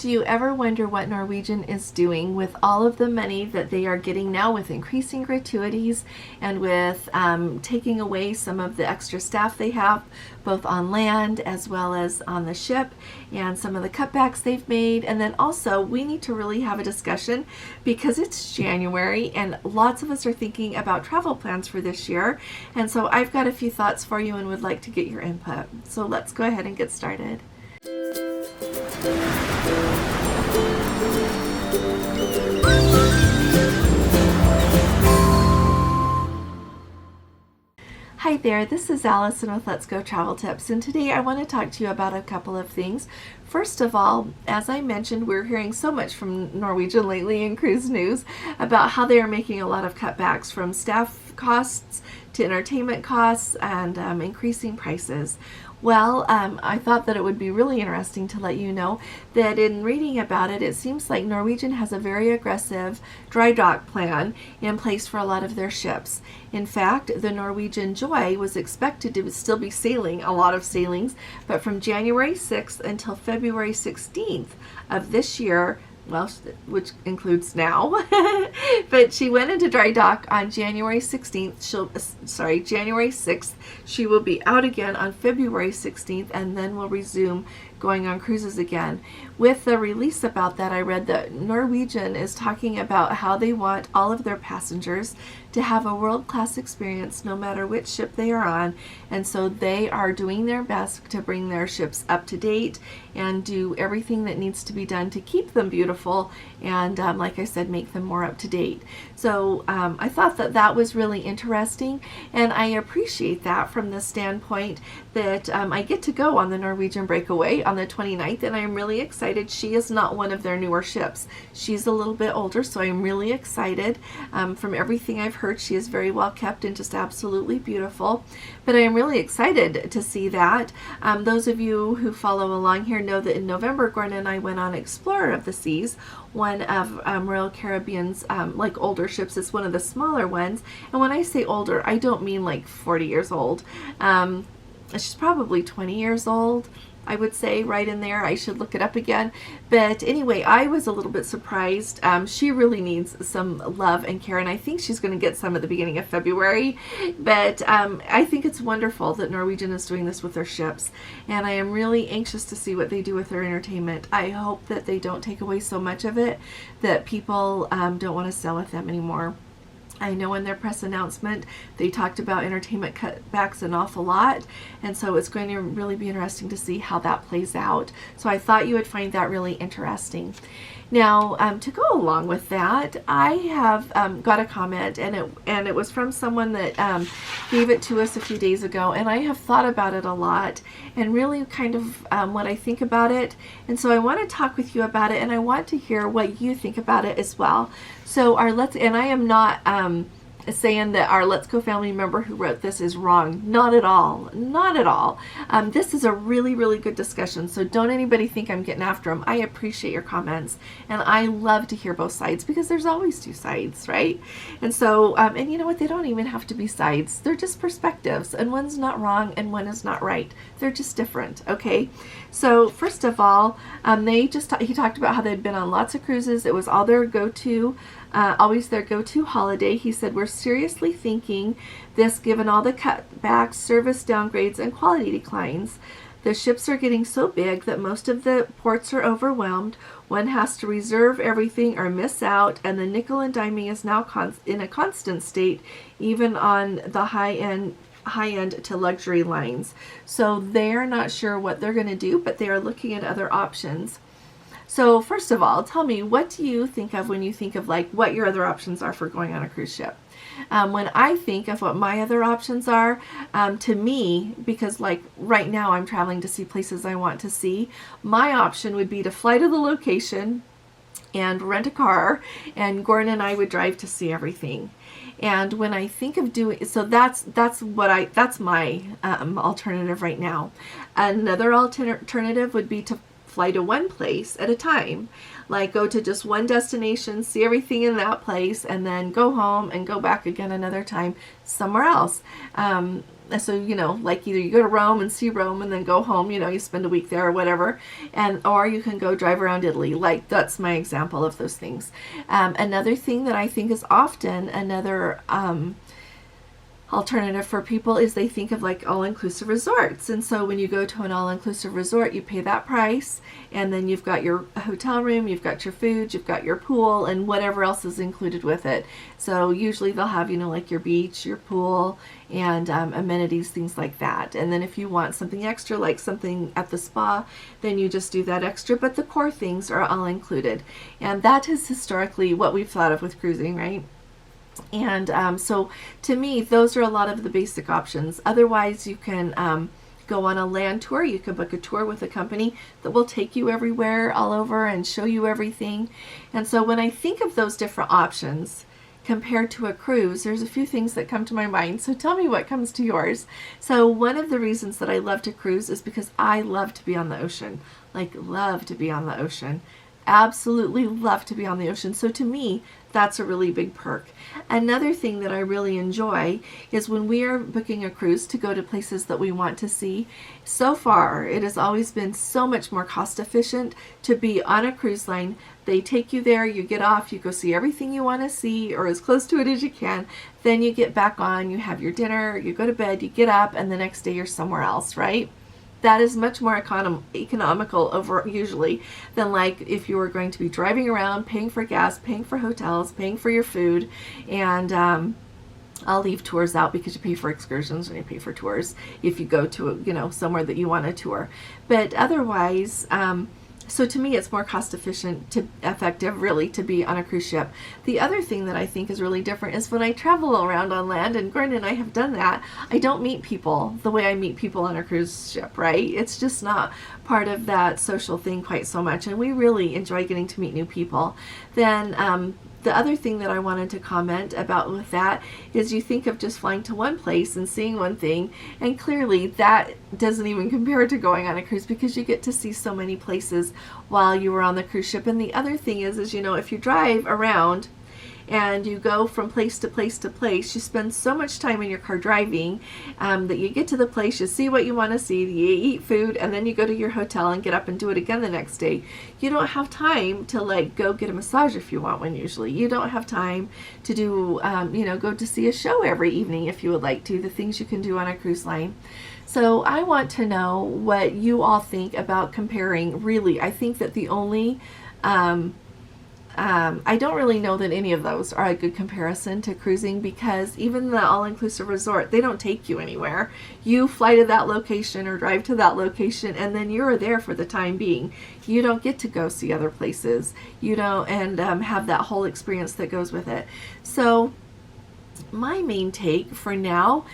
Do you ever wonder what Norwegian is doing with all of the money that they are getting now with increasing gratuities and with taking away some of the extra staff they have both on land as well as on the ship, and some of the cutbacks they've made? And then also we need to really have a discussion because it's January and lots of us are thinking about travel plans for this year. And so I've got a few thoughts for you and would like to get your input. So let's go ahead and get started. Hi there, this is Allison with Let's Go Travel Tips, and today I want to talk to you about a couple of things. First of all, as I mentioned, we're hearing so much from Norwegian lately in cruise news about how they are making a lot of cutbacks from staff costs to entertainment costs and increasing prices. Well, I thought that it would be really interesting to let you know that in reading about it, it seems like Norwegian has a very aggressive dry dock plan in place for a lot of their ships. In fact, the Norwegian Joy was expected to still be sailing a lot of sailings, but from January 6th until February 16th of this year, well, which includes now, but she went into dry dock on January 16th. January 6th. She will be out again on February 16th, and then will resume going on cruises again. With the release about that, I read that Norwegian is talking about how they want all of their passengers to have a world-class experience no matter which ship they are on, and so they are doing their best to bring their ships up to date and do everything that needs to be done to keep them beautiful and like I said, make them more up to date. So I thought that that was really interesting, and I appreciate that from the standpoint that I get to go on the Norwegian Breakaway on the 29th, and I'm really excited. She is not one of their newer ships. She's a little bit older, so I'm really excited. From everything I've heard, she is very well kept and just absolutely beautiful. But I am really excited to see that. Those of you who follow along here know that in November, Gordon and I went on Explorer of the Seas, one of Royal Caribbean's like older ships. It's one of the smaller ones. And when I say older, I don't mean like 40 years old. She's probably 20 years old, I would say, right in there. I should look it up again. But anyway, I was a little bit surprised. She really needs some love and care, and I think she's going to get some at the beginning of February. But I think it's wonderful that Norwegian is doing this with their ships, and I am really anxious to see what they do with their entertainment. I hope that they don't take away so much of it that people don't want to sail with them anymore. I know in their press announcement they talked about entertainment cutbacks an awful lot, and so it's going to really be interesting to see how that plays out. So I thought you would find that really interesting. Now, to go along with that, I have got a comment, and it was from someone that gave it to us a few days ago, and I have thought about it a lot and really kind of what I think about it. And so I want to talk with you about it, and I want to hear what you think about it as well. So I am not saying that our Let's Go family member who wrote this is wrong. Not at all. Not at all. This is a really, really good discussion, so don't anybody think I'm getting after them. I appreciate your comments, and I love to hear both sides because there's always two sides, right? And so, and you know what? They don't even have to be sides. They're just perspectives, and one's not wrong and one is not right. They're just different, okay? So first of all, he talked about how they'd been on lots of cruises. It was all their go-to, always their go-to holiday. He said, we're seriously thinking this given all the cutbacks, service downgrades, and quality declines. The ships are getting so big that most of the ports are overwhelmed. One has to reserve everything or miss out, and the nickel and diming is now in a constant state, even on the high-end to luxury lines. So they're not sure what they're going to do, but they are looking at other options. So first of all, tell me, what do you think of when you think of like what your other options are for going on a cruise ship? When I think of what my other options are, to me, because like right now I'm traveling to see places I want to see, my option would be to fly to the location and rent a car, and Gordon and I would drive to see everything. And when I think of doing, so that's my alternative right now. Another alternative would be to fly to one place at a time. Like go to just one destination, see everything in that place, and then go home and go back again another time somewhere else. So, like either you go to Rome and see Rome and then go home, you spend a week there or whatever, or you can go drive around Italy. Like that's my example of those things. Another thing that I think is often another alternative for people is they think of like all-inclusive resorts. And so when you go to an all-inclusive resort, you pay that price, and then you've got your hotel room, you've got your food, you've got your pool, and whatever else is included with it. So usually they'll have, like your beach, your pool, and amenities, things like that. And then if you want something extra, like something at the spa, then you just do that extra. But the core things are all included. And that is historically what we've thought of with cruising, right? And so to me, those are a lot of the basic options. Otherwise, you can go on a land tour. You can book a tour with a company that will take you everywhere, all over, and show you everything. And so when I think of those different options compared to a cruise, there's a few things that come to my mind. So tell me what comes to yours. So one of the reasons that I love to cruise is because I love to be on the ocean. Like, love to be on the ocean. Absolutely love to be on the ocean. So to me, that's a really big perk. Another thing that I really enjoy is when we are booking a cruise to go to places that we want to see. So far, it has always been so much more cost efficient to be on a cruise line. They take you there, you get off, you go see everything you want to see, or as close to it as you can. Then you get back on, you have your dinner, you go to bed, you get up, and the next day you're somewhere else, right? That is much more economical over usually than like if you were going to be driving around, paying for gas, paying for hotels, paying for your food, and I'll leave tours out because you pay for excursions and you pay for tours if you go to somewhere that you want to tour. But otherwise, so to me, it's more cost effective really to be on a cruise ship. The other thing that I think is really different is when I travel around on land, and Gordon and I have done that, I don't meet people the way I meet people on a cruise ship, right? It's just not part of that social thing quite so much, and we really enjoy getting to meet new people. Then the other thing that I wanted to comment about with that is you think of just flying to one place and seeing one thing, and clearly that doesn't even compare to going on a cruise because you get to see so many places while you were on the cruise ship. And the other thing is if you drive around and you go from place to place to place, you spend so much time in your car driving that you get to the place, you see what you want to see, you eat food, and then you go to your hotel and get up and do it again the next day. You don't have time to like go get a massage if you want one usually. You don't have time to do, go to see a show every evening if you would like to, the things you can do on a cruise line. So I want to know what you all think about comparing. Really, I think that the only I don't really know that any of those are a good comparison to cruising, because even the all-inclusive resort, they don't take you anywhere. You fly to that location or drive to that location, and then you're there for the time being. You don't get to go see other places. You don't and have that whole experience that goes with it. So my main take for now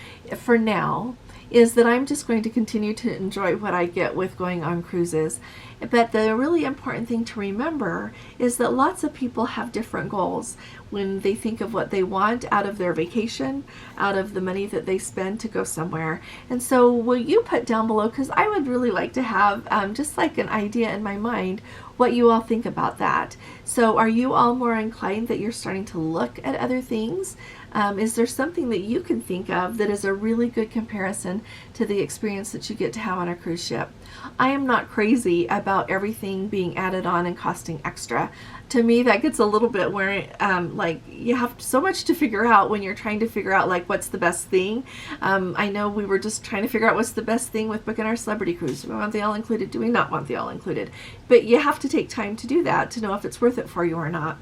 is that I'm just going to continue to enjoy what I get with going on cruises. But the really important thing to remember is that lots of people have different goals when they think of what they want out of their vacation, out of the money that they spend to go somewhere. And so will you put down below, because I would really like to have just like an idea in my mind what you all think about that. So are you all more inclined that you're starting to look at other things? Is there something that you can think of that is a really good comparison to the experience that you get to have on a cruise ship? I am not crazy about everything being added on and costing extra. To me, that gets a little bit where like you have so much to figure out when you're trying to figure out like what's the best thing. I know we were just trying to figure out what's the best thing with booking our celebrity cruise. Do we want the all-included? Do we not want the all-included? But you have to take time to do that to know if it's worth it for you or not.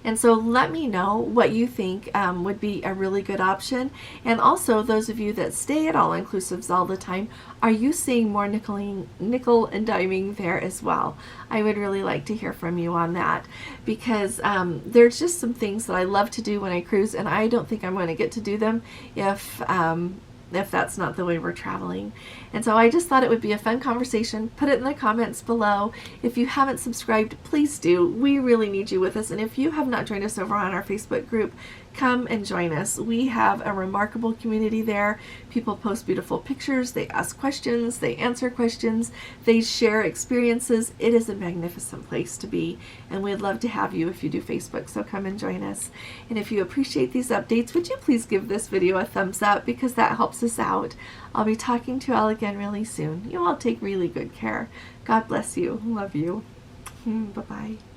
And so let me know what you think would be a really good option. And also, those of you that stay at all-inclusives all the time, are you seeing more nickel and diming there as well? I would really like to hear from you on that, because there's just some things that I love to do when I cruise, and I don't think I'm going to get to do them if that's not the way we're traveling. And so I just thought it would be a fun conversation. Put it in the comments below. If you haven't subscribed, please do. We really need you with us. And if you have not joined us over on our Facebook group, come and join us. We have a remarkable community there. People post beautiful pictures, they ask questions, they answer questions, they share experiences. It is a magnificent place to be, and we'd love to have you if you do Facebook, so come and join us. And if you appreciate these updates, would you please give this video a thumbs up, because that helps us out. I'll be talking to you all again really soon. You all take really good care. God bless you. Love you. Bye-bye.